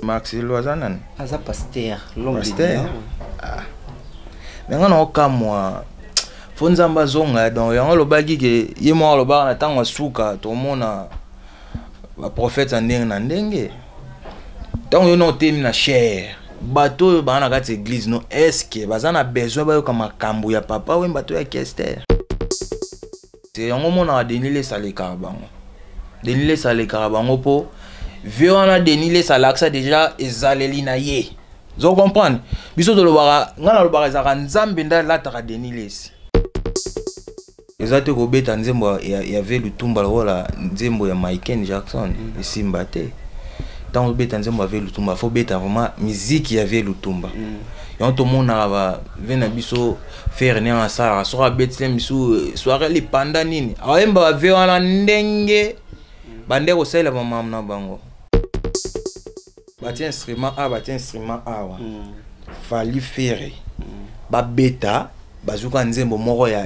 Marcelo azanan. Aza pasteur, l'homme de Dieu. Mais on a aucun mois. Fonzamba zonga donc yango lobaki ke yemo lobaka na tango suka to mona ba prophète ndenge na ndenge. Tango yo no temi na cher. Bato ba na kati église no est-ce que bazana besoin ba yo kama kambu ya papa we bato ya Kester. C'est yango mona denile sale karabango. Denile sale karabango po viona denile salaksa déjà ezaleli na ye. Vous comprenez? Biso de lobara ngana lobara za nzambe nda la taka denile si. Ezate ko beta nzembo ya ve lutumba lola nzembo ya Michael Jackson esimba te. Tant beta nzembo ya ve lutumba faut beta vraiment musique ya ve lutumba. Yon to mona ba vena biso faire ne en sala so betlem biso soirée li panda nini. Awemba ba ve wana ndenge bande ko sala mama na bango. Bati instrument A wa. Fali faire. Ba beta bazuka nzembo moko ya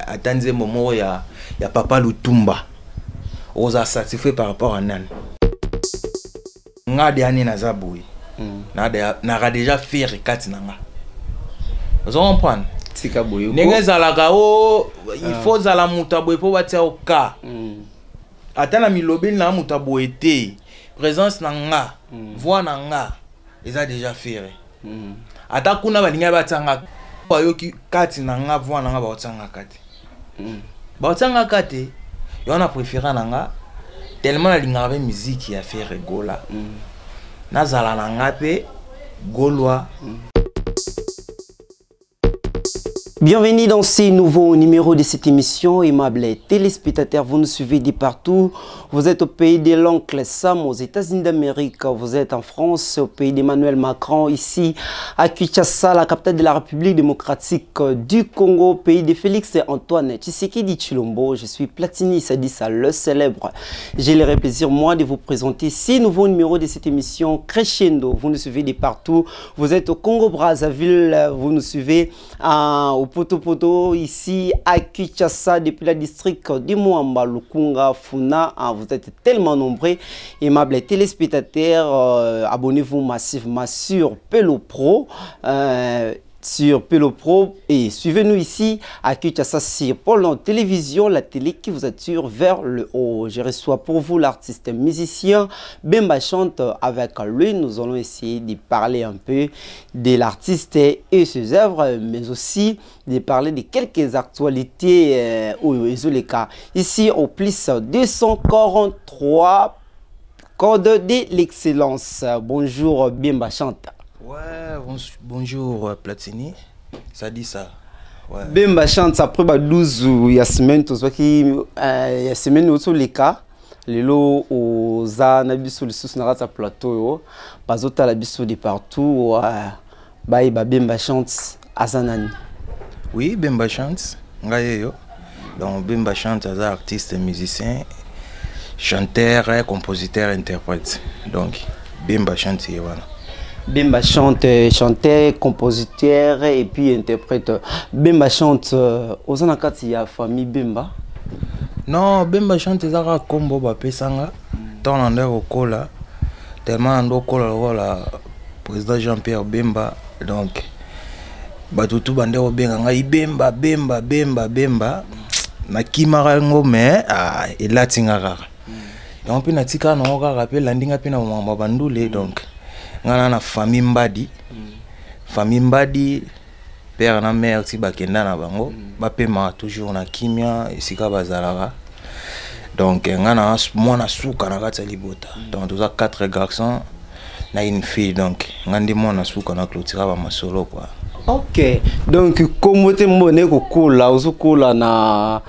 atanzembo moko ya papa lutumba. Oza satisfait par rapport à nan. Ngade ani na zaboui. Na déjà faire kati nanga. Vous comprenez? Tika boyo. Nenge zalaka o il faut zala mutabo po batia oka. Atana milobeli na mutabo ete. Présence nanga, voix nanga, eza déjà fait. Ata kuna balinga batanga bayoki kati nanga voix nanga baotanga kati. Baotanga kati, yona préféré nanga tellement la linga avec musique ya fait rigola. Nazala nanga pe gaulois. Bienvenue dans ce nouveau numéro de cette émission, aimables téléspectateurs, vous nous suivez de partout. Vous êtes au pays de l'oncle Sam, aux États-Unis d'Amérique, vous êtes en France, au pays d'Emmanuel Macron, ici à Kinshasa, la capitale de la République démocratique du Congo, pays de Félix et Antoine Tshisekedi Tshilombo. Je suis Platini Sadissa, le célèbre. J'ai le plaisir, moi, de vous présenter ce nouveau numéro de cette émission Crescendo. Vous nous suivez de partout. Vous êtes au Congo-Brazzaville, vous nous suivez au Poto ici à Kinshasa depuis le district de Moamba, Lukunga, Funa. Vous êtes tellement nombreux, aimables téléspectateurs. Abonnez-vous massivement sur Pelo Pro. Et suivez-nous ici à Kinshasa sur Pôle Télévision, la télé qui vous attire vers le haut. Je reçois pour vous l'artiste musicien Bemba Chante. Avec lui, nous allons essayer de parler un peu de l'artiste et ses œuvres, mais aussi de parler de quelques actualités ici au plus 243 code de l'excellence. Bonjour Bemba Chante. Ouais, bonjour Platini. Ça dit ça. Ouais. Bemba Chante après 12 semaines tout ça qui semaine autour les cas les lots aux anabiso le sous na plateau bazota la biso de partout Bemba Chante azanani. Oui, Bemba Chante ngayeyo. Donc Bemba Chante est artiste, musicien, chanteur, compositeur, interprète. Donc Bemba Chante voilà. Bemba Chante, chanteur, compositeur et puis interprète. Bemba Chante, aux anakati ya famille Bemba? Non, Bemba Chante ezaka kombo ba pesanga. Tant ande okola, tellement ande okola la président Jean-Pierre Bemba. Donc batutu bande obenga ngai Bemba. Na kimara ngome elatingaka. Donc pe na tika na okaka pe landinga pe na mama bandule donc ngana na famille Mbadi père na mère ti bakenda na bango bapema toujours na kimia esika bazalaka donc ngana mwana suka na kati libota donc tous 4 garçons na une fille donc ngandi mwana suka na clôture ba masolo quoi. OK, donc comment te mbone ko kula uzokola na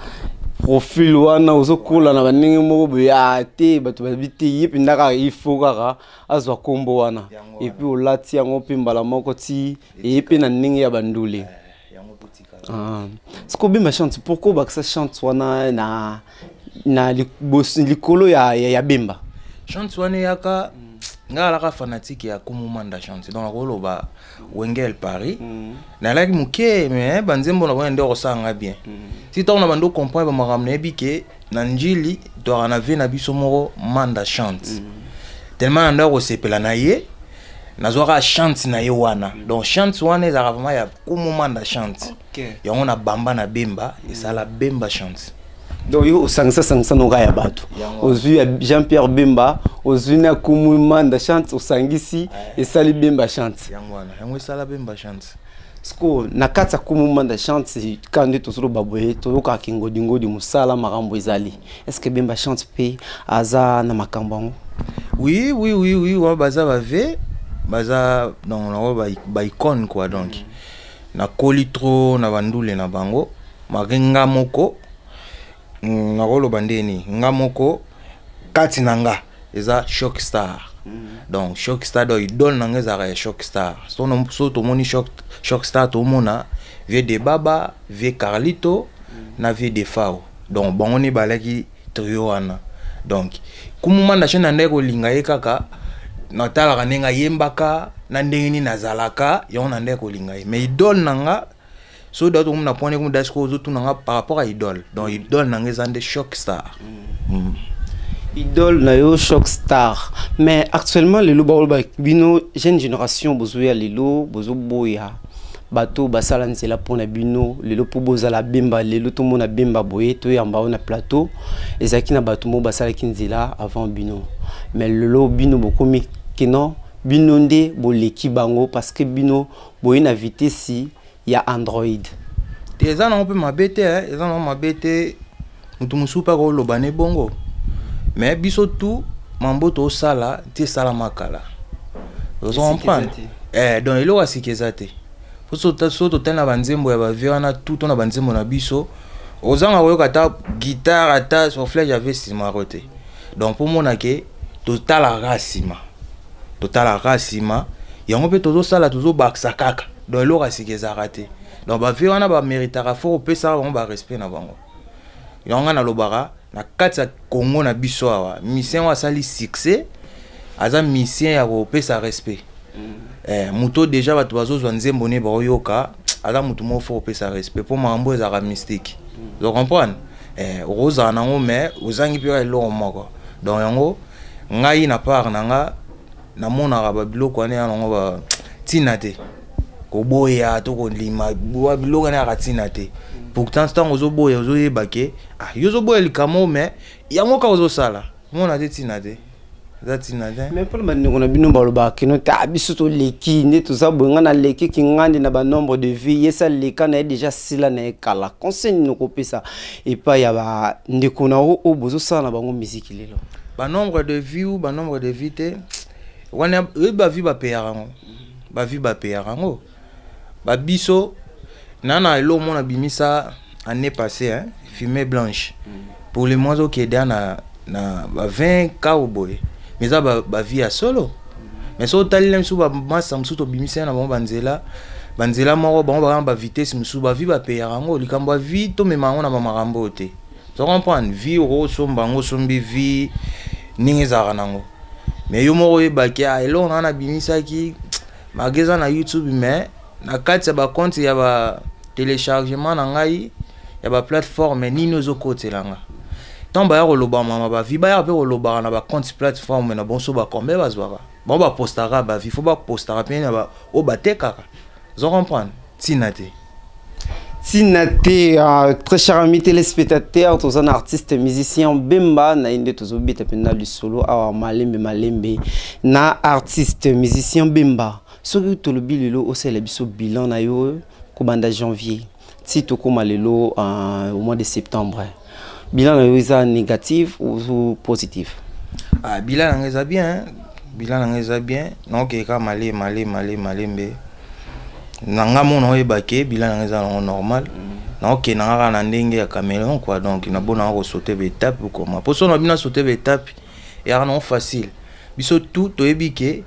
profil wana uzokola na baningi moko ya te bato babiti yipi ndaka ifo kaka azwa kombo wana et puis olati yango pe mbala moko ti et puis na ningi ya bandule ce que Bemba Chante pourquoi ba ça chante wana na likolo ya Bemba Chante wana yaka ngala ka fanatique ya kumumanda Chante donc akoloba Wengel Paris na laki muke mais banzembo na bande osanga bien si ton na bando comprendre ba makamne bike na njili to na ve na biso moko manda Chante tellement ndako sepela na ye nazwaka chante na ye wana donc chante wana ezaka vraiment ya kumuma nda chante yango na bamba na bemba esala bemba chante donc yo osangisa no ya bato ozwi ya Jean-Pierre Bemba ozwi na kumuma nda chante osangisi esali bemba chante yango esala bemba chante Sko na kati ya kumuma nda chante kandi tozolo baboye toyoka kingodi musala makambo ezali est-ce que bemba chante pe aza na makambo oui wa baza bave baza non ba icône quoi donc na kolitro na bandule na bango makenga moko na rolo bandeni ngamoko kati nanga eza shock star donc shock star do idole nanga eza shock star so to moni shock star to mona vie de baba vie Carlito na vie de Fao donc bango ni balaki trio wana donc kumuma na chaîne ndeko linga ye kaka na tala nenga yembaka na ndengeni nazalaka yo na ndeko linga ye mais idole nanga so d'autres on a point comme d'asco tout nanga par rapport à idole donc idole nanga zande shock star idole na yo shock star mais actuellement les loba bino jeune génération bozoya lelo bozo boya bato basala nzela pona bino lelo po bozala bemba lelo to mona bemba boye to yamba na plateau ezaki na bato mo basala kinzela avant bino mais lelo bino bokomi keno bino nde boleki bango parce que bino boye na vitesse ya Android eza na mpe mabete eza na mabete mutu musupa ko lobane bongo mais biso tout mamboto sala te sala makala vous comprenez donc elo asikezate so totana banzembo ya baviana tout on a banzembo na biso ozanga koyoka ta guitare ata soufflet j'avais simarote donc pour mona ke totala rasima yango pe tozo sala tozo baksa kaka donc elo asikezarate donc baviana ba méritera fort pesa on ba respect na bango yango na lobara na kati ya Congo na biso awa mission wa sali succès aza mission ya ko pesa respect muto déjà bato bazozwa nzembo ne bayoka aza mutu mo fort pesa respect pour mambo ezaka mystique vous comprenez roza nango mais ozangi pira elo moko donc yango ngai na part nanga na mona ba biloko ane yango ba tinate ko boya to ko lima bo biloko ane ka tinate pourtant tant ozo boya ozo yebake yozo boya likamo mais yango ka ozo sala mona te tinate mais pour le moment on a bino baloba kino ta biso to leki ne to za bonga na leki ki ngandi na ba nombre de vie yesa leka na déjà sila na kala conseil no ko pesa et pas ya ba ndeko na o bozo sala na bango musique lelo ba nombre de vie ou ba nombre de vie te wana ba vie ba peyarango ba vie ba peyarango ba biso nana elo mona bimisa année passée fumée blanche pour les mois qui est na 20 cowboy mais ça ba vie à solo mais so talilem sou ba massa msu to bimisa na banzela moko ba vitesse msu ba vie ba peyarango likambo vie to memango na ba marambo te so comprendre vie ro sombango sombi vie ningeza nango mais yo moko ebaki elo na bimisa ki mageza na YouTube mais na kati ba compte ya ba téléchargement na ngai ya ba plateforme nino zo kotelanga tant ba yoloba mama ba vi ba ya pe yoloba na ba compte plateforme na bonso ba kombe bazwaka bon ba postara ba vi faut ba postara pe na ba o ba tekaka zo comprendre tinate très chers amis téléspectateurs, tous un artiste musicien Bemba na inde tous obita pena du solo awa malembe na artiste musicien Bemba ce que to le bilelo o c'est le biso bilan na yo ko banda janvier si to koma lelo au mois de septembre bilan na yo est négatif ou positif bilan na est bien donc ka malembe nanga mona oyebake bilan na est normal donc nanga na ndenge ya Cameroun quoi donc na bona ko sauter be étape comment pour ça on a bien sauter be étape et non facile biso tout toyebike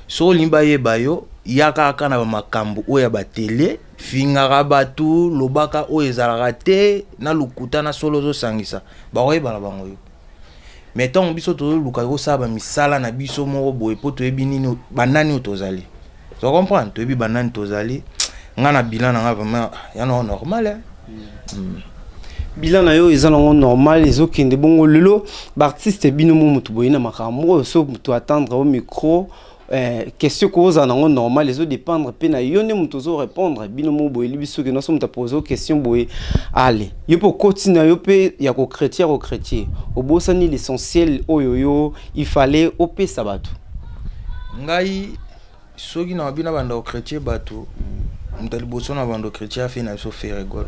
so limba yeba yo yaka kana ba makambo oya ba télé fingara batu lobaka o ezalaka te na lukuta na solo zo sangisa ba oyeba na bango yo mais tant biso to luka ko saba misala na biso moko boye po toyebi nini banani tozali tu comprends toyebi banani tozali ngana bilan nga vraiment ya no normal bilan na yo eza normal ezokende bongo lelo baartiste bino mo mutu boyina makambo so mutu attendre au micro question koza nango normal ezo dépendre pe na yo ne mutu zo répondre bino mo boyeli biso ke no so mutu poser question boye allez yo po continuer yo pe ya ko chrétien obosani l'essentiel oyo il fallait opesa bato ngai soki na bina banda chrétien bato mutaliboso na banda chrétien fait na so faire rigolo.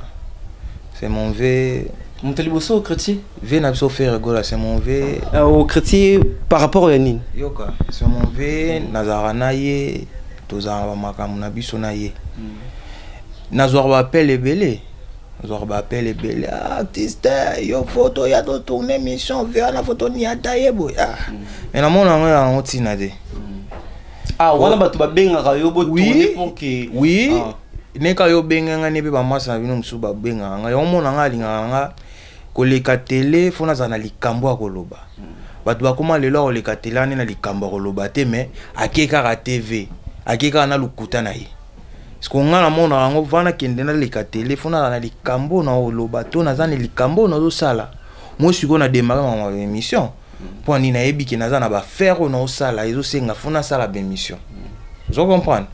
C'est mon V. Mon télébosso au chrétien? V n'a pas fait rigolo, c'est mon V. Au chrétien par rapport à Yanin? Yoka, c'est mon V. Nazarana ye, tozara makamuna bisona ye. Nazor ba appel et belé. Nazor ba appel et belé. Artiste, yo photo ya to tourner mission, ver la photo ni ataye boy. Mais na mona nga on tinade. Ah, wana batu ba benga yo bo tourner pour que oui. Neka yo benga nebe ba masa bino msu ba benga nga yo mona nga linga nga koleka télé fona zana likambo akoloba batu bakoma lelo koleka télé na likambo akoloba te mais akeka ka TV akeka na lukuta na ye sko nga na mona ngo vana kende na leka télé fona zana likambo na oloba to na zana likambo na zo sala moi siko na démarrer ma émission pour ni na yebi ke na zana ba faire na osala ezo senga fona sala ba émission je comprends.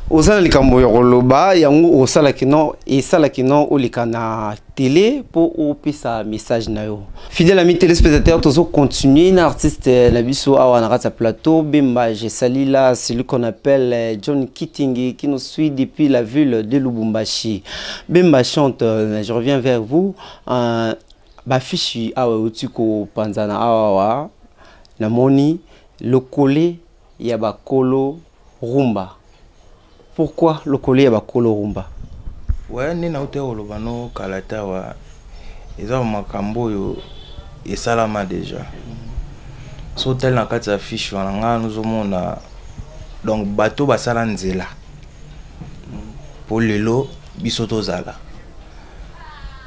Osala likambo ya koloba yango osala kino esala kino olika na télé pour opesa message na yo. Fidèle ami téléspectateur tozo continuer na artiste la biso awa na rata plateau Bemba j'ai sali là celui qu'on appelle John Kitenge qui nous suit depuis la ville de Lubumbashi. Bemba chante je reviens vers vous ba fichi awa utiko panzana awa na moni le collé ya ba kolo rumba. Pourquoi le collier va colorumba? Ouais, ni na utero lobano kalata wa eza makambo yo esalama déjà. So tel na kati affiche wana nga nous omona donc bateau basala nzela. Pour lelo biso tozala.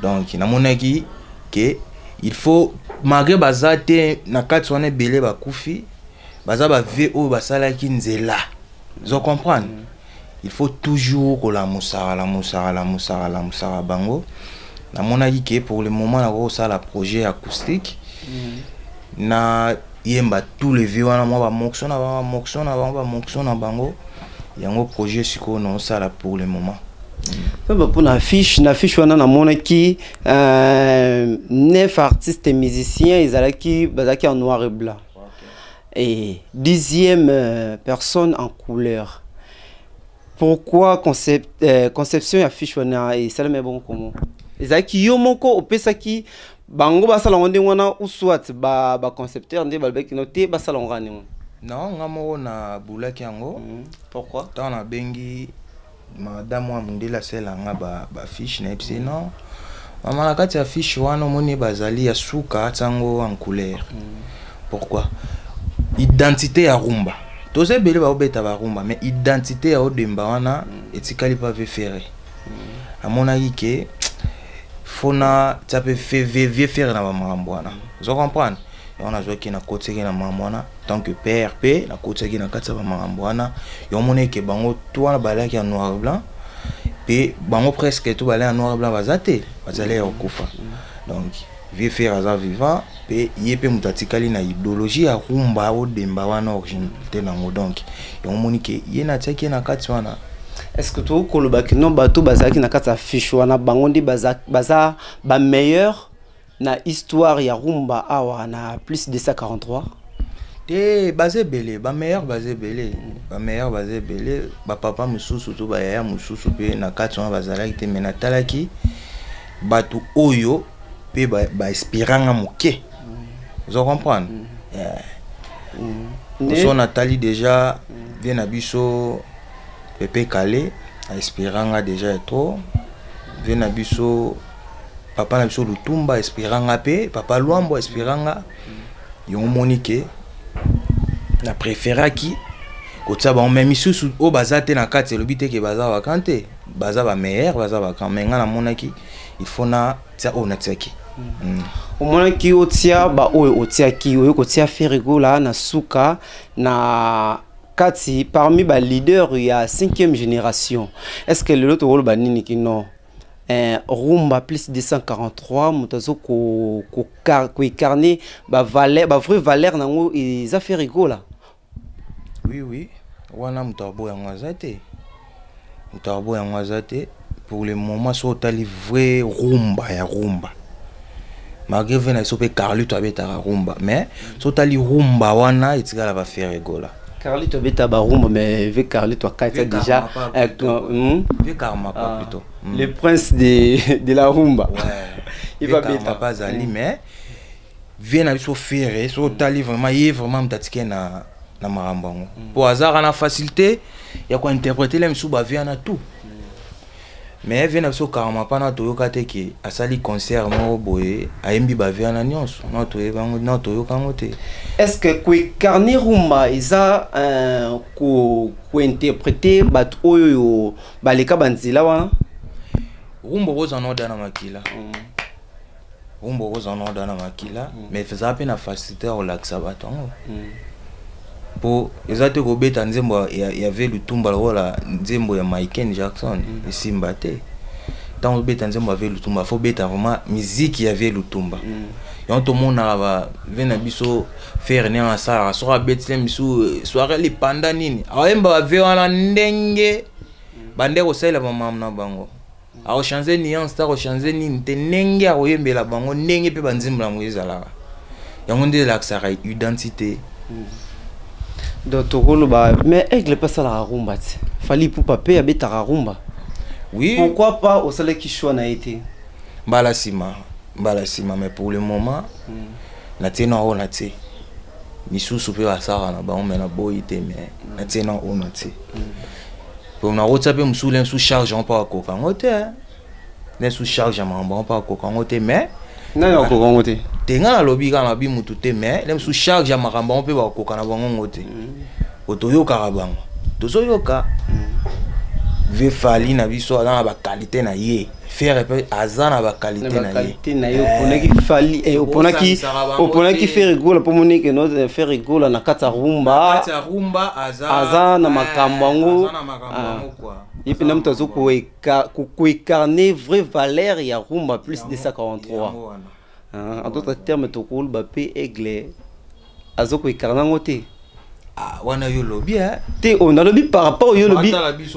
Donc na monaki que il faut malgré bazate na kati wana belé ba kufi baza ba VO basala ki nzela. Vous comprenez? Il faut toujours que la moussara bango. Na mona dit que pour le moment na ça la projet acoustique. Na yemba tous les vieux na moi ba moxon na bango. Yango projet siko non ça là pour le moment. Pour na fiche wana na mona ki 9 artistes et musiciens ils allaient bazaki en noir et blanc. Et 10e personne en couleur. Pourquoi conception ya fiche wana et ça le met bon comment ezaki yo moko opesa ki bango basala ngonde wana ou soit ba concepteur nde balbeki noté basala ngani non ngamo na bulaki yango pourquoi tant na bengi madame wa mundela sela nga ba fiche na epsi non mama na kati ya fiche wana moni bazali ya suka tango en couleur pourquoi identité ya rumba. Tous les bébés obeta barumba mais identité à odemba wana etikali pas faire à mon avis que fona ça peut faire na mambo wana vous comprenez on a joué qui na côté qui na mambo wana tant que PRP na côté qui na katsa mambo wana yo mona que bango toi bala qui en noir et blanc et bango presque tout bala en noir et blanc bazate bazale okufa donc vieux faire à vivant et yepe mutatikali na idéologie ya rumba o demba wana originalité nango donc et on monique yena tsaki na kati wana est-ce que to koloba ki non bato bazaki na kati fiche wana bango ndi baza ba meilleur na histoire ya rumba awa na plus de 143 te basé belé ba meilleur basé belé ba papa mususu to ba ya mususu pe na kati wana bazala ki te mena talaki bato oyo pe ba inspiranga moké. Vous comprenez? Son Nathalie déjà vient à Bisso Pepe Calé, Espéranga déjà trop. Vient à Bisso Papa na Bisso Lutumba Espéranga pe, Papa Luambo Espéranga. Yon Monique na préféré qui kotsa ba même sous au bazate na kati le bité ke baza wakante, baza ba meilleur, baza ba quand menga na monaki, il faut na ça on a tsaki. Au moins qui otia ba otia ki oyo kotia ferigo la na suka na kati parmi ba leader ya 5e génération. Est-ce que le autre rôle ba nini ki non rumba plus 243 mutazo ko incarner ba valeur ba vraie valeur nango ils a fait rigola. Oui wana mutabo ya ngazate pour le moment so tali vrai rumba ya rumba malgré vena so pe Carlito abeta rumba mais so tali rumba wana itikala va faire rigola. Carlito beta ba rumba mais avec Carlito akata déjà avec Karma pas plutôt le prince de la rumba. Ouais. Il va beta pas ali mais vient à so faire so tali vraiment y vraiment mtatike na maramba ngo pour hasard na facilité ya ko interpréter les msuba vient na tout mais vient so Karma pas na toyoka te ki asali concert mo boye ayembi ba vient na nyonso na toyoka ngote. Est-ce que kwe carnet rumba isa ko interpréter bat oyo baleka banzila wana rumba roza no dana makila rumba roza no dana makila mais faisait peine à faciliter relaxer batongo pour ezate ko beta nzembo ya avait le tumba la nzembo ya Michael Jackson et Simbate tant beta nzembo avait le tumba faut beta vraiment musique y avait le tumba yon to mona va vena biso faire ni en sala so betlem biso soirée li panda nini awemba va ve wana ndenge bande ko sala mama na bango awo changer nuance ta ko changer ni tenenge awoyembela bango ndenge pe banzimla moyezala yango ndé l'accès identité. D'autres mais aigle pas ça la rumba. Fallait pour papier habiter la rumba. Oui. Pourquoi pas au soleil qui choix n'a été. Balasima mais pour le moment na tena on a té. Misu super à ça na ba on mena boité mais na tena on a té. Pour na route pe msule sous charge on pas ko kangote. Ne sous charge on pas ko kangote mais non ko kangote. Tenga na lobby kana bi mutu te mais les sous charge ya makamba on peut ba ko kana bango ngote. Otoyoka kabango. Tozoyoka. Ve fali na biso na ba qualité na ye. Faire azana ba qualité na ye. Qualité na yo pona ki fali opona ki faire rigola pour monique no faire rigola na kata rumba. Kata rumba azana makambango. Quoi. Et puis nam tozo ko incarner vraie valeur ya rumba plus de 143. En d'autres termes to ko Mbappé aigle azoko incarner ngote. Ah, wana yo lobby te on a lobby par rapport yo lobby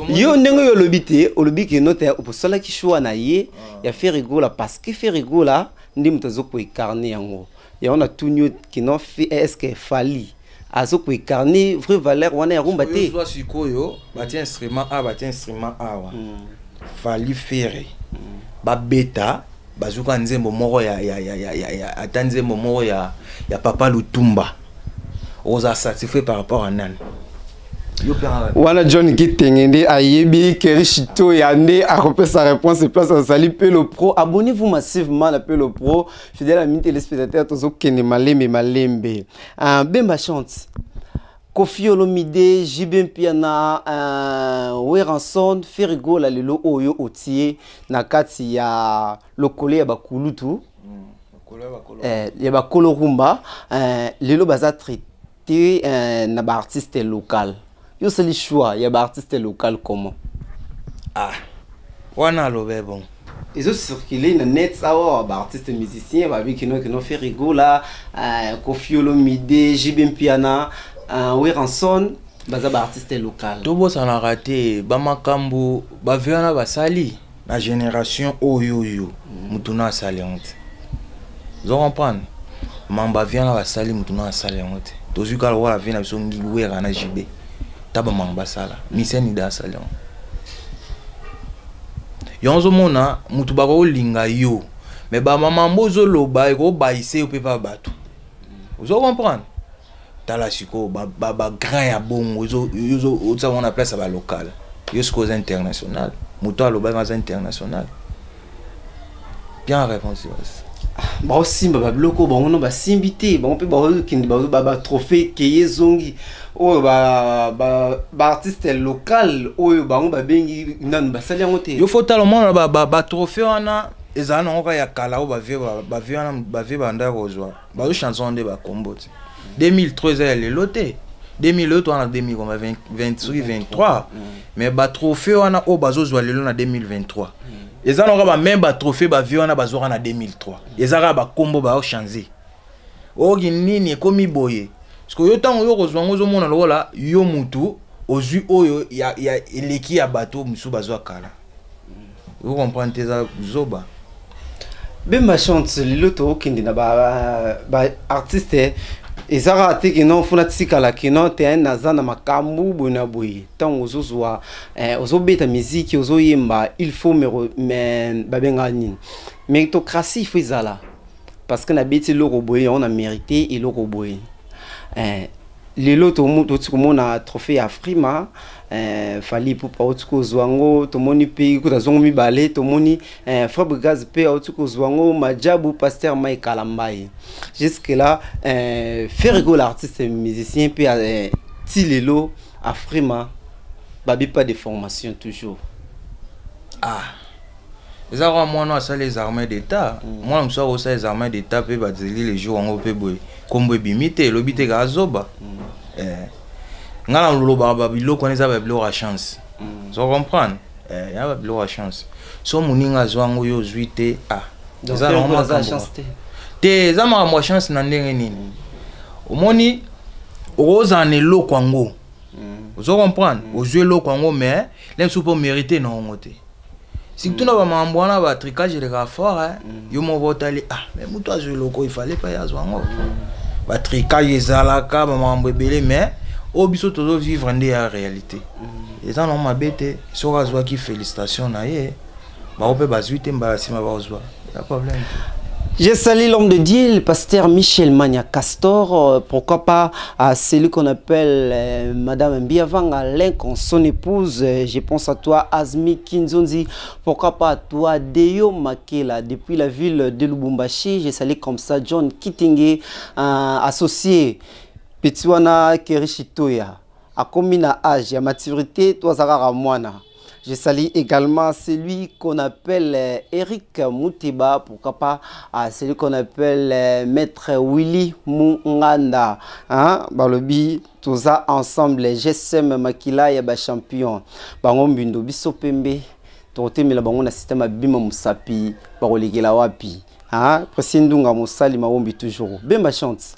yo ndenge yo lobby te o lobby ke note o posola ki choix na ye ya faire rigola parce que faire rigola ndi mutazo ko incarner yango ya on a tout new qui non fait est-ce que fali azo ko incarner vraie valeur wana ya rumba te yo sikoyo bati instrument a wa fali faire ba beta bazuka nzembo moko ya atanzembo moko ya Papa Lutumba. On a satisfait par rapport à Nan. Wana John Kitengende ayebi Kerishito yande a repris sa réponse et place à Sali Pelo Pro. Abonnez-vous massivement à Pelo Pro. Fidèle ami téléspectateur tozo kene malembe. Bemba chante. Kofi Olomide, Jibem Piana, Weranson, Ferigo la lelo oyo otie na kati ya lokole ya bakulutu. Ya bakolo rumba. Lelo baza traité na ba artiste local. Yo c'est le choix, il y a ba artiste local comment? Ah. Wana lobe bon. Ils ont circulé na net ça ba artiste musicien ba bi qui no fait rigola, Kofi Olomide, Jibem Piana, Weranson, baza ba artiste local. To bo ça na raté, ba makambu, ba viana ba sali na génération oyo mutuna sali honte. Vous comprenez? Mamba viana ba sali mutuna sali honte. Tozuka wala vina biso ngi wera na jibe taba mamba sala miseni da salon yonzo mona mutu bako linga yo mais ba mama mbozo loba ko baise pe pa bato vous comprenez tala siko ba grand ya bongo yo oza on appelle ça ba local yo cause international mutu aloba ba international bien réponse. Ba simba ba bloko ba ngono ba simbité ba pe ba kindi ba trophée keye zongi o ba artiste local o ba ngo ba bengi nan ba sali ngote yo faut tellement ba trophée wana ezana ngoka ya kala o ba vie ba nda rozwa ba yo chanson de ba kombote 2013 elle est loté 2002 on a 2023 mais ba trophée wana o bazozwa lelo na 2023 eza na ba même ba trophée ba viona bazora na 2003 ezaka ba combo ba changer oki nini ekomi boye parce que yo tango yo kozwa ngozo mona lola yo mutu ozui oyo ya eleki ya bateau musu bazwa kala vous comprenez ça zoba Bemba chante lelo to okindi na ba artiste ezara te que non funa tsikala que non te naza na makambu bona boye tant ozozwa ozobeta musique ozoyemba il faut me babenga nini méritocratie faut ezala parce que na beti loko boye on a mérité et loko boye lelo to mona trophée Afrima fali pupa otuko zwango tomoni pe kuta zongo mibale tomoni Fabrice pe otuko zwango majabu pasteur Mike Kalambai jusque là faire rigoler l'artiste musicien pe ti lelo Afrima babi pas de formation toujours les armées d'État moi je suis les armées d'État pe bazeli les jours ngo pe boy kombo bimite lobite ga zoba ngala loloba babilo koneza babilo a chance so comprendre ya babilo a chance so muninga zwango yo zuite za normalement za chance te za ma chance na ndenge nini omoni oza ne lokwango so comprendre ozwe lokwango mais l'imsu pour mériter na ngote si tu n'as pas un ba tricage de fort yo mo votali mais muto azwe loko il fallait pas ya zwango ba tricage ezalaka ba mambo ebele mais obiso todo vivre ndé la réalité et ça non ma bête sera zwa qui félicitations na ye ba opé bazuite mba sima ba ozwa pas problème. Je salue l'homme de Dieu, le pasteur Michel Mania Castor. Pourquoi pas à celui qu'on appelle Madame Mbiavang Alain, son épouse. Je pense à toi, Azmi Kinzonzi. Pourquoi pas à toi, Deyo Makela, depuis la ville de Lubumbashi. Je salue comme ça John Kitenge, associé Petsuana Kerishitoya. À combien d'âge, à maturité, toi, Zara Moana. Je salue également celui qu'on appelle Eric Moutiba, pourquoi pas celui qu'on appelle Maître Willy Munganda. Hein? Balobi, tout ça ensemble, GSM Makila et champion. Bango Mbindo, Biso Pembe, Torote Milabango na système Bima Musapi, Baroligela Wapi. Hein? Presindunga Musali Maombi toujours. Bemba chante.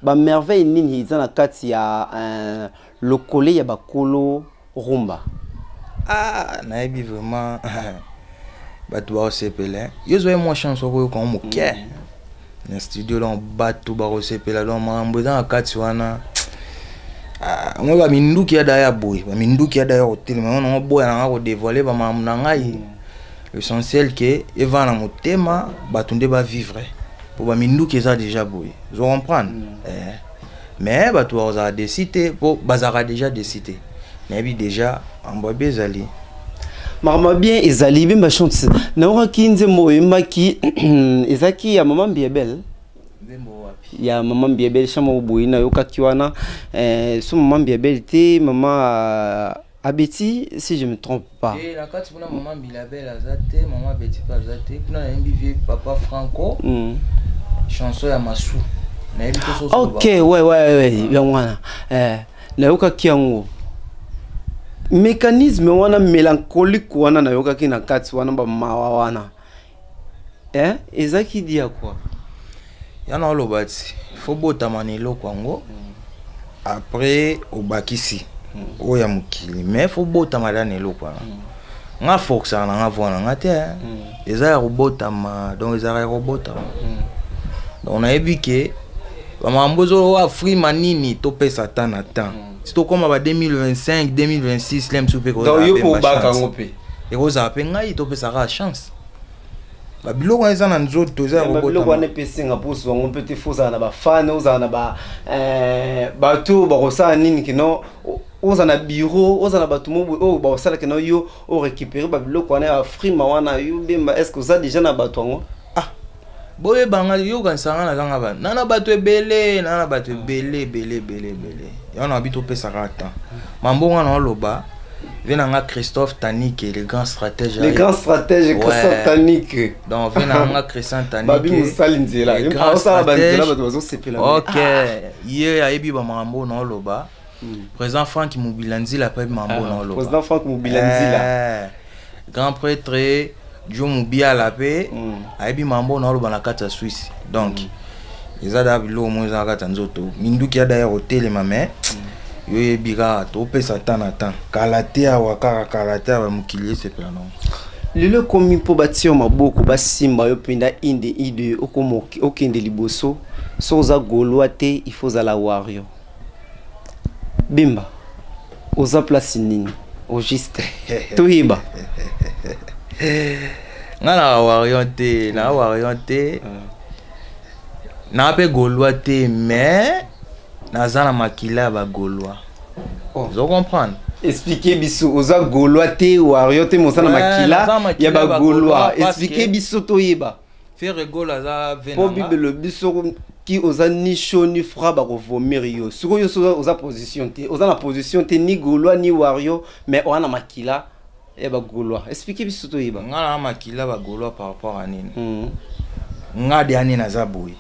Ba merveille nini zana kati ya lokole ya bakolo rumba. Naïbi vraiment batu ba osepela yo zo mo chance ko ko mo ke na studio là batu ba osepela lo mambo dans kati wana mo ba minduki ya daya boy ba minduki ya daya hotel mais on boy na ko dévoiler ba mambo na ngai l'essentiel que eva na motema batu nde ba vivre pour ba minduki ça déjà boy zo comprendre mais batu ba décider pour bazara déjà décider nabi déjà en bois bezali marma bien ezali bimba chante na ora kinze moyo maki ezaki ya maman biebel ya maman biebel chama ubuina yoka kiwana so maman biebel te maman Abeti si je me trompe pas et la carte pour maman biebel azate maman Abeti pas azate kuna na mbi papa Franco chanson ya Masu na ebi to so OK ouais ya mwana na yoka kiango mécanisme wana mélancolique wana na yoka ki na kati wana ba mawa wana ezaki dia quoi yana olobati faut botama na eloko yango après obakisi oya mukili mais faut botama na eloko wana nga force na nga vona nga te eza ya robotama donc eza ya robotama donc na ebike ba mambozo wa free manini to pesa tana temps si to comme ba 2025 2026 lem soupe ko donc yo pour baka ngope et rosa apenga ito pesa ka chance ba biloko eza na nzoto to eza robot ba biloko wana pesinga poso ngo peut foza na ba fan oza na ba bato ba rosa nini kino oza na bureau oza na bato mo o ba sala kino yo o récupérer ba biloko wana free wana yo bemba est-ce que ça déjà na bato ngo boye banga yo kansanga na kanga ba nana bato ebele nana bato ebele belé yana habito pesa rata mambonga na loba venanga Christophe Tanik le grand stratège Christophe Tanik donc venanga Christian Tanik babi musali nzela yo ça banzela bato bazo sepela OK hier ayebi ba mambo na loba président Franck Mubilanzi la pe mambo na loba président Franck Mubilanzi la grand prêtre jo mobia la pe ayebi mambo na oloba na kati ya Suisse donc eza da bilo mo eza kati ya nzoto minduki ada ya hotel mame yo yebika to pesa tana tan kalate awa kaka kalate awa mukili sepela non lelo komi po batio maboko basimba yo penda inde ide okomoki okende liboso so za golwa te il faut la wario bimba oza place nini au juste tohiba ngana orienté na orienté na pe golwa te mais naza na makila ba golwa vous comprendre expliquer biso oza golwa te wario te mosana makila ya ba golwa expliquer biso tohiba faire gola za venanga po bibelo biso qui oza ni chaud ni froid ba vomir yo suko yo oza position te oza na position te ni golwa ni wario mais on a makila ya ba golwa expliquer biso to yiba ngana na makila ba golwa par rapport à nini ngade ani na zaboui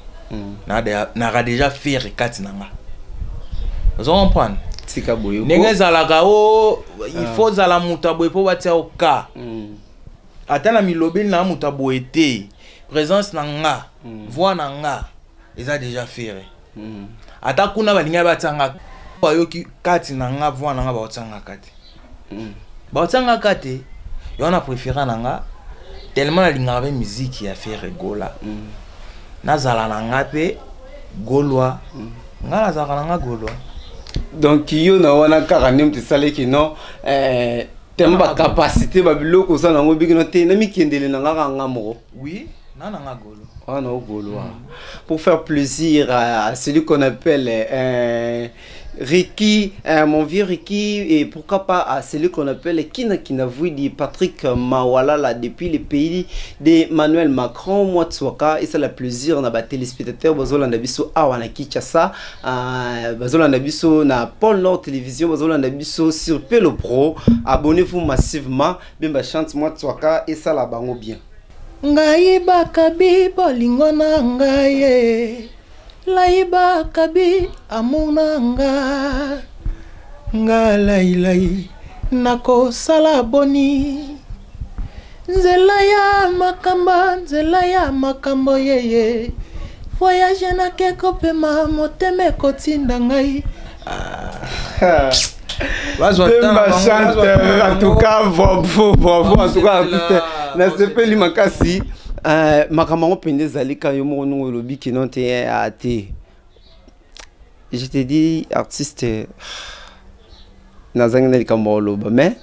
na déjà faire kati nanga vous comprenez tika boyo nenge zalaka o il faut zala mutabo po batia o ka atana milobeli na mutabo été présence nanga voix nanga ils a déjà fait ata kuna balinga batanga bayoki kati nanga voix nanga baotanga kati baotanga kati yo na préféré nanga tellement la linga avec musique ya faire rigola nazala nanga pe golwa ngala zaka nanga golwa donc yo na wana kaka nem te sale ki non tellement ba capacité ba biloko ça nango bigino te na mikendele nanga kanga moko oui nanga golo. Ah non, golo. Pour faire plaisir à celui qu'on appelle Ricky, mon vieux Ricky, et pourquoi pas à celui qu'on appelle Kina Vouidi, Patrick Mawalala, depuis le pays d'Emmanuel Macron, moi Tswaka, et c'est le plaisir, on a battu les spectateurs, Bazolanda Bisso, Awana Kichasa, Bazolanda Bisso, na Paul Nord Télévision, Bazolanda Bisso sur Pelo Pro, abonnez-vous massivement, Bimba chante, moi Tswaka, et ça la bango bien. Ngai bakabi bolingo na ngai laiba kabi amuna nga lai nako sala boni nzela ya makambo yeye voyage na keko pema moteme kotinda ngai en tout cas, bravo, en tout cas, na sepeli makasi makambo pende zalika yo mo no lobi ki non te ate. Je te dis artiste nazanga likambo loba mais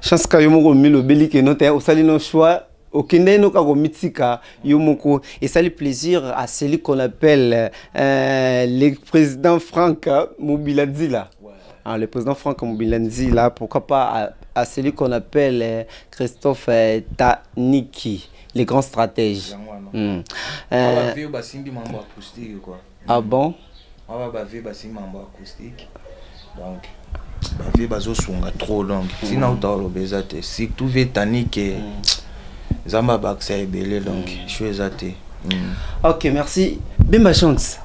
chance ka yo mo mi lobeli ki non te osali no choix okende no ka ko mitika yo moko et ça le plaisir à celui qu'on appelle le président Franck Mobiladzi. Le président Franck Mobiladzi, là, pourquoi pas à celui qu'on appelle Christophe Taniki, les grands stratèges. Ah bon? Trop donc si tout veut Taniki, Zamba Baksa est belé donc je suis exaté. Ok, merci. Bimba chance.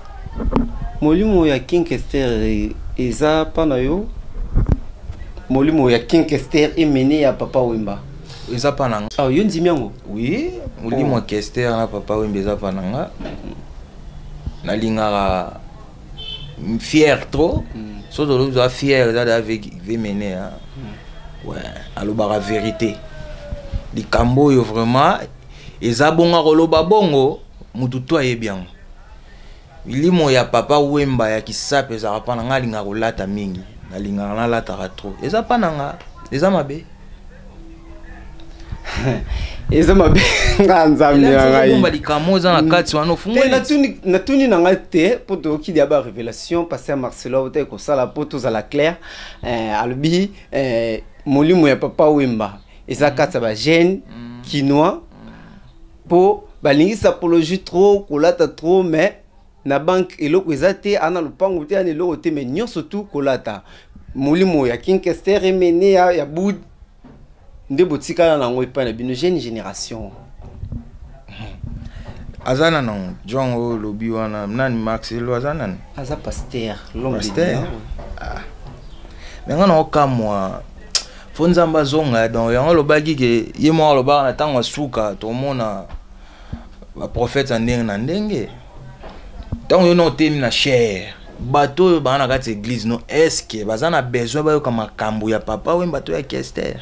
Molimo ya King Kester eza pana yo. Molimo ya King Kester emene ya Papa Wemba. Eza pana. Ah yo ndimiango. Oui, molimo Kester na Papa Wemba eza pana nga. Na lingara fier trop. So de l'autre fier da avec vemene hein. Ouais, alobara vérité. Di kambo yo vraiment eza bonga koloba bongo mutu to bien. Milimo ya Papa Wemba ya kisape za rapana nga linga rolata mingi na linga na lata trop eza pananga eza mabe eza mabe nga nzambe nga yi bomba likamoza na kati wana fungo na tuni na ngate poto ki dia ba révélation passer Marcelo te ko sala poto za la claire albi molimo ya Papa Wemba eza kati ba jeune kinois po balingisa apologie trop kolata trop mais na banque eloko ezate ana lupango te ana eloko te mais nyonso tout kolata molimo ya King Kester emene ya bud nde botika na ngo epa na bino jeune génération azana non jongo lobi wana nani Marcelo azana aza pasteur l'homme pasteur mais ngana okamwa fonzamba zonga donc yango lobaki ke yemo lobaka na tango suka to mona ba prophète ndenge na ndenge tango yo no temi na cher bato ba na kati église no est-ce que bazana besoin ba yo kama kambu ya papa we bato ya Kester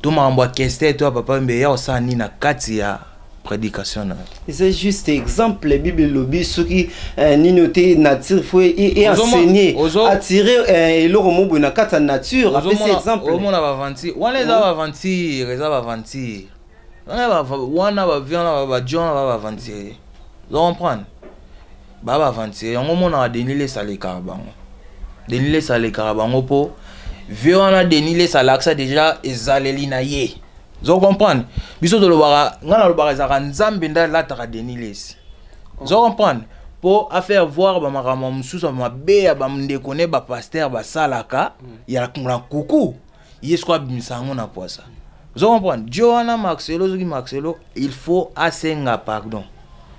to mambo ya Kester to papa mbe ya osani na kati ya prédication. C'est juste exemple la Bible lobby ce qui ni noté nature faut et enseigner attirer le romo na kata nature après c'est exemple au monde va vantir on les va vantir les va vantir on va vient va John va vantir vous comprenez va vantir on monde a dénilé ça les carabango po vieux on a dénilé ça l'accès déjà ezaleli na ye. Vous comprenez? Biso de l'obara, ngana l'obara zara nzambe nda la tara denilesi. Vous comprenez? Pour faire voir ba marama mususu ba be ba mndekone ba pasteur ba salaka ya kuna kuku. Yesu kwa bimisango na poisa. Vous comprenez? Johanna Marcelo zoki Marcelo, il faut asenga pardon.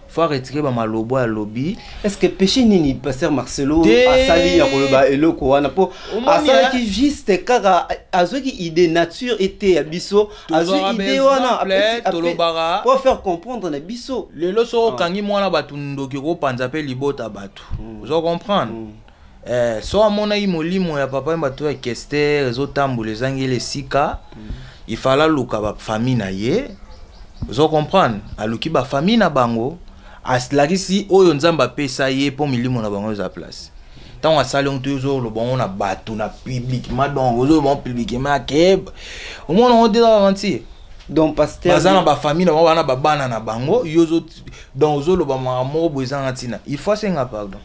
Il faut retirer ba malobo à lobby. Est-ce que péché nini pasteur Marcelo a sali ya koloba eloko wana po asala ki juste kaka azoki idée nature était biso azoki idée wana tolobara pour faire comprendre na biso lelo so kangi mwana batu ndoki ko panza pe libota batu. Vous comprenez? So amona imolimo ya papa mbato ya Kester zo tambule zangele sika il fallait luka ba famille na ye. Vous comprenez? Aluki ba famille na bango aslaki oyo nzamba pesa ye po milimo na bango za place tant asali on toujours le bon na bato na publiquement donc ozo bon publiquement keb au moins on dit avanti donc pasteur bazana ba famille na wana ba bana na bango yozo donc ozo lo ba mamo bozanga tina il faut senga pardon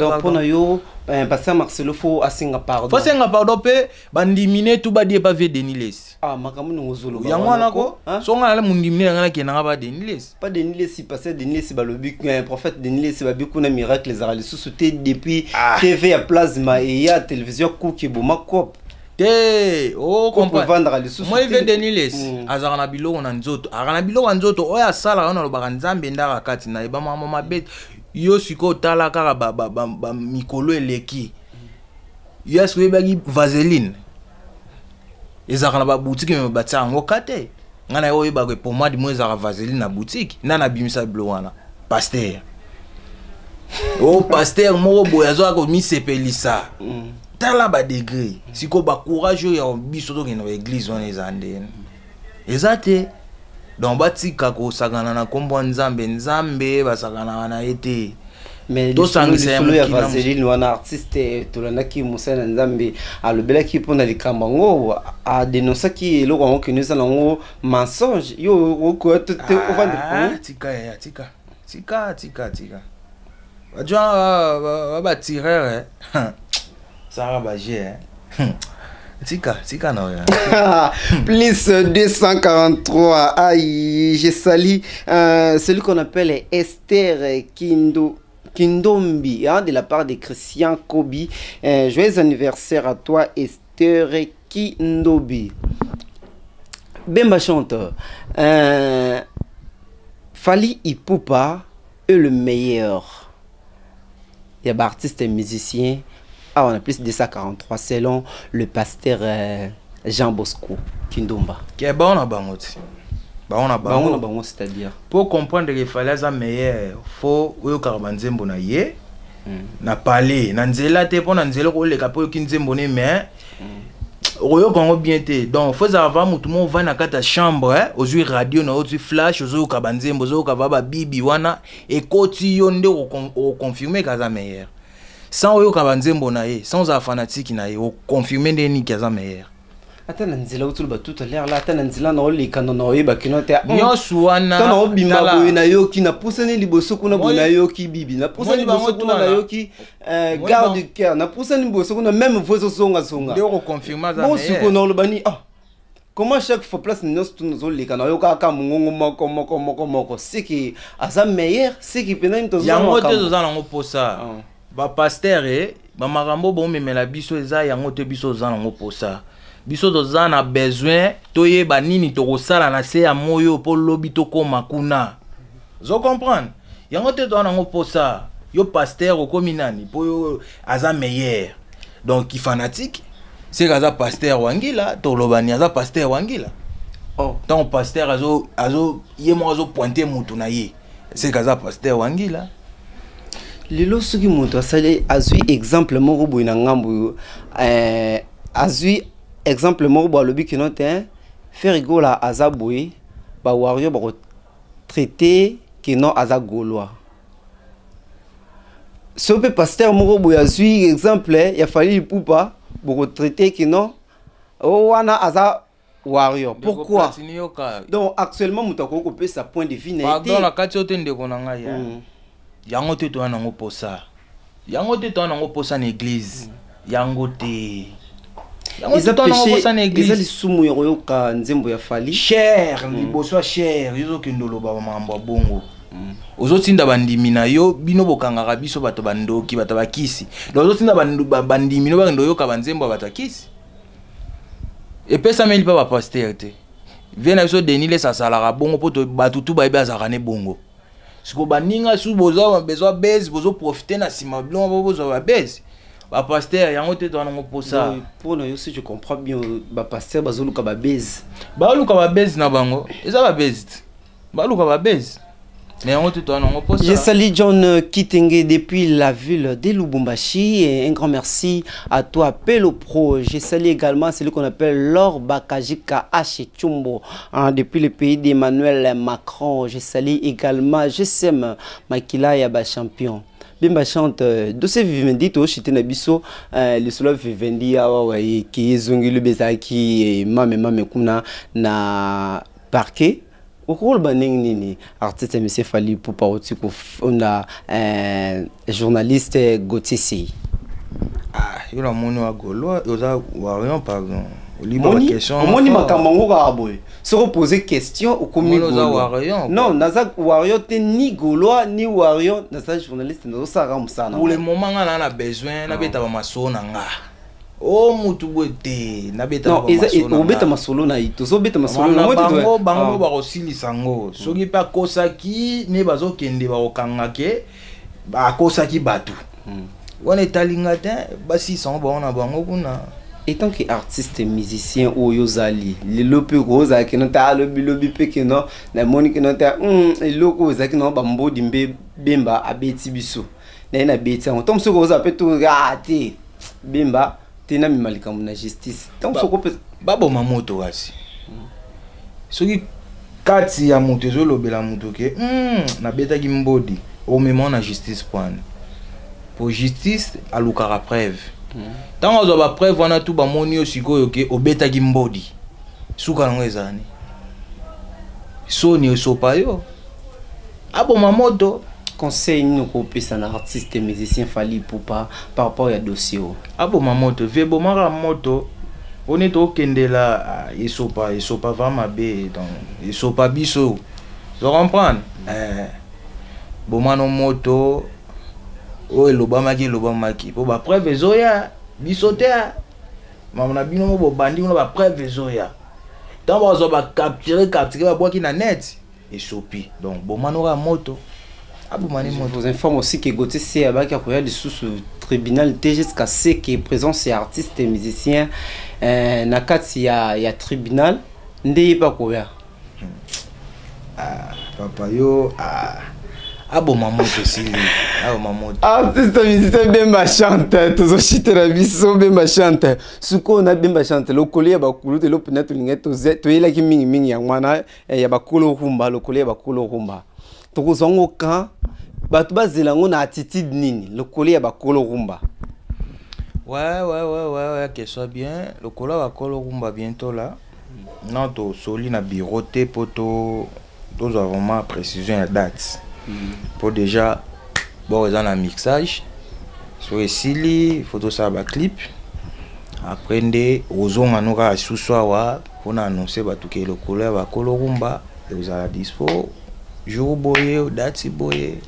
donc pour yo pasteur Marcelo faut asenga pardon faut senga pardon pe bandimine tout ba die pas vie denilesi makamu ngozolo ya mwana ko songa ala mundimine ngana kenanga ba denilesi pas denilesi pasteur denilesi ba lobi prophète denilesi ba bikuna miracle les arali sous-sauté depuis TV ya plasma et ya télévision kuki boma kop te o comprendre les sous moi il veut denilesi azara na biloko na nzoto ara na biloko nzoto oya sala ona lo ba nzambe ndaka kati na ba mama mabet yo siko tala kaka ba mikolo eleki yes we bagi vaseline ezaka na ba boutique me batia ngo kate ngana yo ba ko pomade mo ezaka vaseline na boutique nana bimisa blo wana pasteur o pasteur mo boya zo ko mi sepelisa tala ba degré siko ba courage ya biso to kino église wana ezande ezate donc batika ko sagana na kombo nzambe basagana na été mais to sangisa ya vaseline wana artiste tolandaki musana nzambe alobela ki pona likamba ngo a dénoncer ki eloko ngo kinisa ngo mensonge yo ko te ovande tika bajwa ba tirer ça va j'ai Tika non. Plus 243. Aïe, j'ai sali celui qu'on appelle Esther Kindombi, hein, de la part de Christian Kobi. Joyeux anniversaire à toi, Esther Kindombi. Bemba chanteur. Fally Ipupa est le meilleur. Il y a des artistes et musiciens. Ah, on a plus de 243 selon le pasteur Jean Bosco Kindomba. Qui est bon à Bangoti. Bon, c'est-à-dire. Pour comprendre que Fally est meilleur, il faut que Nzembo na ye na parler. Nanzela te pour Nanzela ko le kapo Kinzembo ne mais oyo kongo bien te. Donc faut savoir tout le monde va na kata chambre aux yeux radio na aux flash aux yeux kabanzembo aux yeux ba bibi wana et koti yonde o confirmer kaza meilleur. Sans oyo kabanzembo na ye, sans a fanatique na ye, o confirmer ndeni kaza meilleur. Ata nanzela utul ba tout à l'heure là, ata nanzela na oli kanono oyeba kinote. Nyosu wana. Tana obima boye na yo ki na pusani liboso kuna boye na yo ki bibi. Na pusani liboso kuna na yo ki garde du cœur. Na pusani liboso kuna même voiso songa. Ndeko confirmer za meilleur. Bon suko na olobani comment chaque fois place nous tous les kana yo kaka mungongo moko c'est qui asa meilleur c'est qui pena ntozo. Yango te zo na ngo posa. Ba pasteur ba marambo bo memela biso eza yango te biso za nango posa biso toza na besoin toyeba nini tokosala na se ya moyo po lobi tokoma kuna zo comprendre yango te toza nango posa yo pasteur okomi nani po yo aza meilleur donc ki fanatique c'est que aza pasteur wangila tolobani aza pasteur wangila oh tant pasteur azo yemo azo pointer mutu na ye c'est que aza pasteur wangila lelo soki moto asali azwi exemple moko boye na ngambo azwi exemple moko boye alobi kino te faire rigola aza boye ba wario ba traiter kino aza gaulois so pe pasteur moko boye azwi exemple ya Fally Ipupa boko traiter kino wana aza wario pourquoi donc actuellement moto ko pesa point de vue na dans la kati otende konanga ya yango te to nango posa yango te to nango posa na église yango te yango te to nango posa na église ezali sumu yoka nzembo ya Fally cher liboso cher yozo kindolo ba mambo bongo ozotinda bandimi na yo bino bokangaka biso bato bandoki bato bakisi ozotinda bandimi no bando yoka banzembo bato bakisi epesa meli pa ba pasteur te vena biso denile sa salara bongo poto batutu ba ibazaka ne bongo siko baninga su bozo besoin base bozo profiter na sima blon bozo ba base ba pasteur yango te to nango posa pour nous si je comprends bien ba pasteur bazoluka ba base na bango eza ba base baluka ba base mais yango te to nango posa. Je salue John Kitenge depuis la ville de Lubumbashi et un grand merci à toi Pelo Pro. Je salue également celui qu'on appelle Laure Bakajika H Chumbo depuis le pays d'Emmanuel Macron. Je salue également GSM Makila Yaba champion. Bimba chante dossier vivendi to chité na biso le solo vivendi awa ki zongi le bezaki mame kuna na parquet. Au rôle banning artiste monsieur Fally Ipupa otiko on a journaliste Gauthier il a moni wa golo oza warion pardon libre question moni makamango ka boy se reposer question au commis non naza warion te ni golois ni warion naza journaliste no sara musana pour le moment na besoin na beta ba masona nga oh mutu bote na beta ba masona no beta masolo na ito so beta masolo na bango bango ba kosili sango soki pa kosaki ne bazo kende ba okanga ke ba kosaki batu on est talingatin basi sango ba ona bango kuna étant que artiste musicien ou yozali le lope rosa que non ta lobi pe que non na moni que non ta loko za que non ba mbodi bemba abeti biso na beti on tom so rosa pe tout gâté bemba tena mi malika na justice donc so ko babo mamoto wasi soki kati ya moto zo lobela moto ke na beta ki mbodi o memo na justice point pour justice alukara preuve tant ozo ba preuve wana tout ba moni yo sikoyo ke obeta ki mbodi suka nango ezani so ni osopa yo abo mamoto conseil nous kopesa na artiste musicien Fally Ipupa par rapport à dossier abo mamoto vebo mara moto on est au kendela esopa vraiment be donc esopa biso je comprends bomano moto o elobamaki po ba preuve ezoya biso te mamona bino mo bandi no ba preuve ezoya tant bazo ba capturer ba boki na net esopi donc bomano ra moto abomani moto. Je vous informe aussi que Gauthier C abaki akoya sous tribunal jusqu'à ce que présence ces artistes et musiciens na kati ya tribunal ndeye pa koya papa yo abo mamoto sili abo mamoto artiste musicien bemba chante tozo chite na biso bemba chante suko na bemba chante lokolo ya bakulu te lopena to linga to yela ki mingi ya mwana ya bakolo rumba lokolo ya bakolo rumba to zongo ka batu bazelango na attitude nini lokolo ya bakolo rumba ouais que soit bien lokolo ya bakolo rumba bientôt là non to soli na bureau te poto nous avons vraiment précision la date pour déjà bon ils ont un mixage sur les sili photo ça ba clip après ndé ozonga noka suswa pour annoncer ba tuke lokolo ya bakolo rumba et vous allez dispo jour boye date boye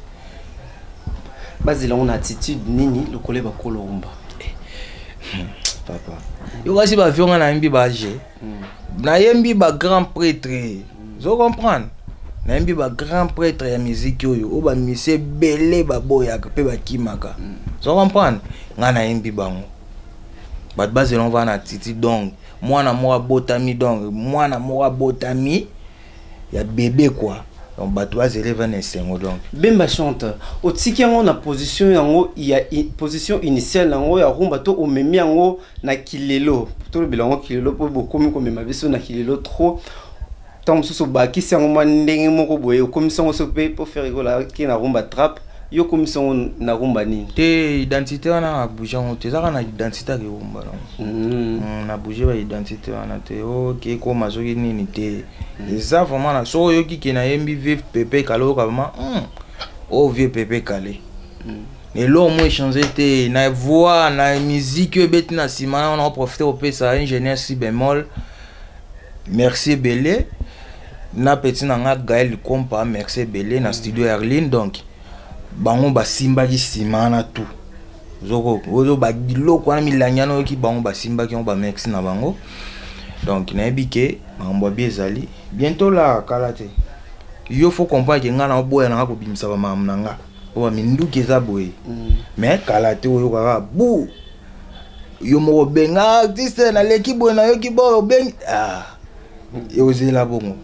bazila on attitude nini lokolo ya bakolo rumba papa yo kasi ba vionga na mbi ba je na yembi ba grand prêtre zo comprendre na yembi ba grand prêtre ya musique yo o ba mise belé ba boya pe ba kimaka zo comprendre nga na yembi bango bat base l'on va na titi donc moi na moi botami donc moi na moi botami ya bébé quoi donc bat base élève na sengo donc Bemba chante au tiki yango na position yango il y a position initiale yango ya rumba to o memi yango na kilelo to le bilango kilelo po bokomi ko mema biso na kilelo trop tant so ba ki sango mandenge moko boye o commission so pe pour faire rigola ki na rumba trap yo commission na rumba nini te identité wana a bouger on te zaka na identité ke rumba na bouger ba identité wana te OK ko mazoki nini te ça vraiment na so yo ki na yembi vive pépé kalo kama oh vieux pépé calé et là moi changer te na voix na musique beti na sima on a profité au pesa ingénieur si bémol merci belé na petit na nga Gaël Kompa merci belé na studio Erline donc bango basimba ki sima na tout zoko ozo ba biloko na milanyano ki bango basimba ki on ba merci na bango donc na ebike mambo biezali bientôt la kalate yo faut comprendre que nga na boya na ko bimisa ba mam na nga o minduki za boye mais kalate oyo kaka bu yo mo benga artiste na l'équipe na yo ki bo ben yo zela bongo.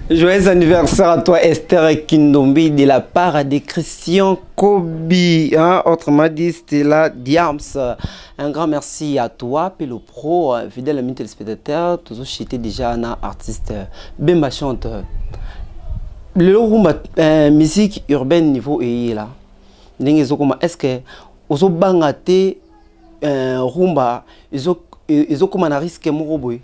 Joyeux anniversaire à toi Esther Kindombi de la part de Christian Kobi, hein? Autrement dit Stella Diams. Un grand merci à toi, Pelo Pro, fidèle ami téléspectateur, toujours j'étais déjà un artiste Bemba chante. Le rumba musique urbaine niveau est là. Est-ce que aux bangate rumba ils ont comme un risque moroboy?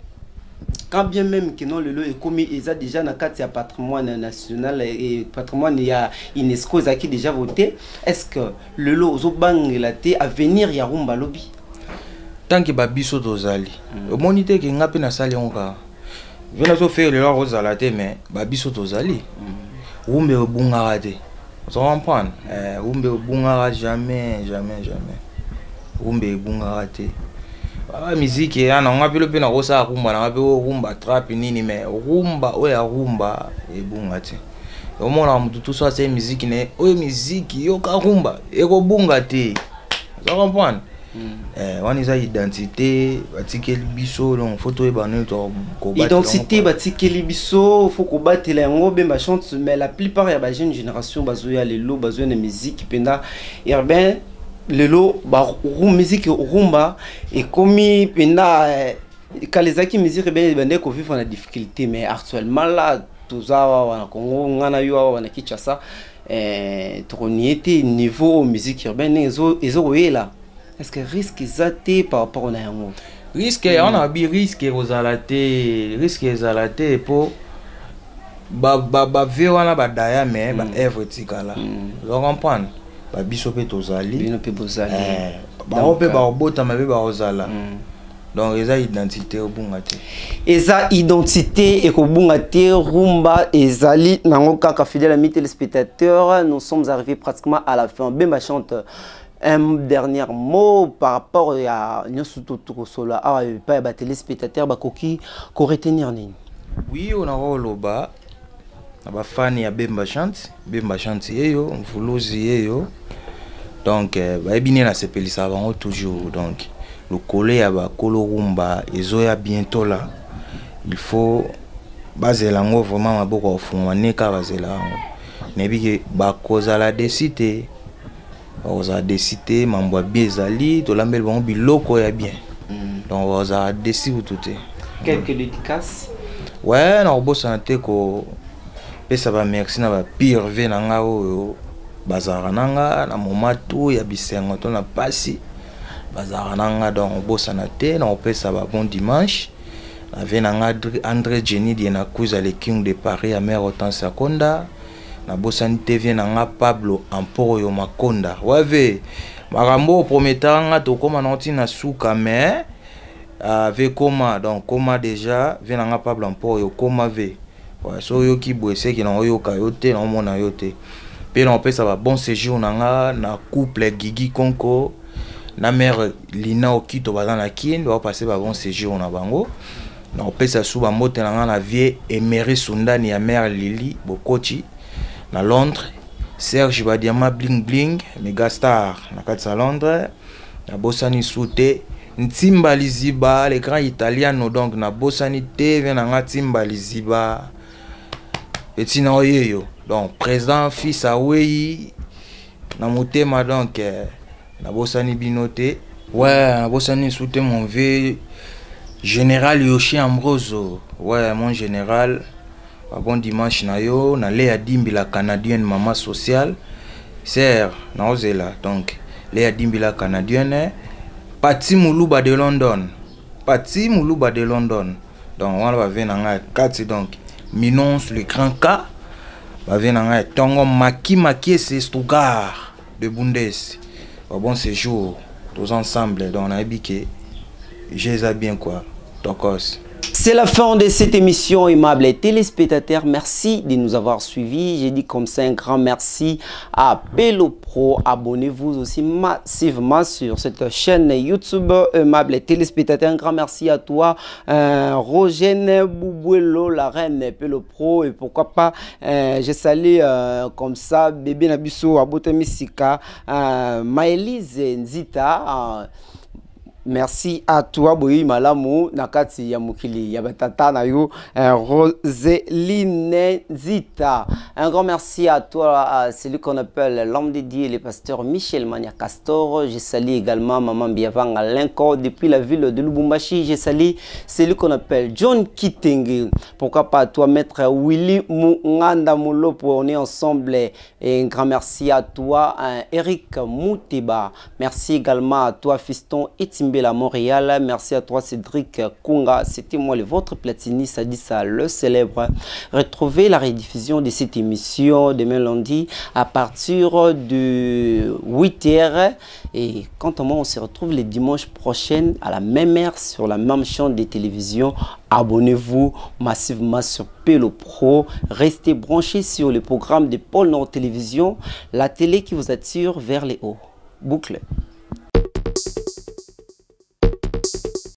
Quand bien même que non le lot est commis, ils ont déjà dans le patrimoine national et patrimoine il y a UNESCO qui déjà voté. Est-ce que le lot aux bang à venir il y a rumba lobby? Tant que babiso dozali, au monité qui n'a pas na sali onka. Venez au faire le lot aux alaté mais babiso dozali. Rumbe au bungarate. Vous comprenez? Rumbe au bungarate jamais. Rumbe au bungarate. Musique ya na ngapelo pe na rosa rumba na ngapelo rumba trap nini mais rumba oya rumba e bunga te o mona mutu tout ça c'est musique ne o musique yo ka rumba e ko bunga te ça comprendre on is identité batikeli biso donc photo e banu to ko identité batikeli biso faut ko batela yango Bemba chante mais la plupart ya ba jeune génération bazoya lelo bazoya na musique penda urbain lelo ba musique rumba et commis pena kalezaki musique ben bande ko vivre na difficulté mais actuellement là tout ça wana Congo ngana yo wana Kinshasa troniete niveau musique urbaine ezo là est-ce que risque zate par rapport na yango risque on a bi risque ezalate pour ba vie wana ba daya mais ba œuvre tikala vous comprenez ba biso pe tozali bino pe bozali ba ope ba obota mabe ba ozala donc eza identité obunga te eza identité et ko bunga te rumba ezali nango kaka fidèle ami téléspectateurs nous sommes arrivés pratiquement à la fin Bemba chante un dernier mot par rapport à nyosuto to sola pas ba téléspectateurs ba koki ko retenir nini oui on a roloba ba fan ya Bemba chante yeyo mvuluzi yeyo donc ba ebine na sepelisa bango toujours donc le collé ya ba kolo rumba ezoya bientôt là il faut bazela ngo vraiment maboko ofungwa neka bazela nebi ke ba koza la décité oza décité mambo biezali to lambel bango biloko ya bien donc oza décité tout quelques dédicaces ouais na obosa te ko pesa ba merci na ba pire ve na nga oyo bazara nanga na momatu ya bisengo to na pasi bazara nanga donc bossa na te na pesa ba bon dimanche na ve na nga André Jenny di na kuza le king de Paris ya mère Hortense Akonda na bossa ni TV na nga Pablo Amporo Makonda wave makambo prometanga to koma na ntina suka mais avec comment donc comment déjà ve na nga Pablo Amporo koma ve so yo ki boese ki na yo ka yo te na mona yo te pe na pesa ba bon séjour na couple Gigi Konko na mère Lina Okito baza na kin ba passer ba bon séjour na bango na pesa sou ba mote na vie Emery Sundani ya mère Lili Bokochi na Londres Serge Badiama Bling Bling Megastar na katsa Londres na bosani soute Ntimba Liziba les grands italiano donc na bosani te venanga Ntimba Liziba petit na oyeyo donc président fils awei na motema donc na bosani binote ouais na bosani soute mon vieux général Yoshi Ambroso ouais mon général bon dimanche na yo na Léa Dimbi la canadienne maman sociale sœur na ozela donc Léa Dimbi la canadienne Pati Moulouba de London Pati Moulouba de London donc on va venir en 4 donc Minons le grand cas va venir en Tongo Maki c'est Stuttgart de Bundes bon séjour tous ensemble donc on a biqué j'ai bien quoi tokos. C'est la fin de cette émission, aimables téléspectateurs. Merci de nous avoir suivis. J'ai dit comme ça un grand merci à Pelo Pro. Abonnez-vous aussi massivement sur cette chaîne YouTube, aimables téléspectateurs. Un grand merci à toi, Rogène Boubouelo, la reine Pelo Pro. Et pourquoi pas, je salue comme ça, bébé Nabiso, Abotemisika, Maëlise Nzita. Merci à toi, Boyi Malamu, Nakati Yamukili, Yabatata Nayo, Roseline Zita. Un grand merci à toi, à celui qu'on appelle l'homme dédié, le pasteur Michel Mania Castor. Je salue également Maman Biavang Alenko depuis la ville de Lubumbashi. Je salue celui qu'on appelle John Kitenge. Pourquoi pas à toi, maître Willy Munganda Moulopo. On est ensemble. Et un grand merci à toi, Eric Moutiba. Merci également à toi, fiston Etimbe à Montréal. Merci à toi Cédric Kunga. C'était moi le votre Platini, ça dit ça le célèbre. Retrouvez la rediffusion de cette émission demain lundi à partir de 8h. Et quant à moi, on se retrouve le dimanche prochain à la même heure sur la même chaîne de télévision. Abonnez-vous massivement sur Pelo Pro. Restez branchés sur le programme de Pôle Nord Télévision, la télé qui vous attire vers les hauts. Boucle.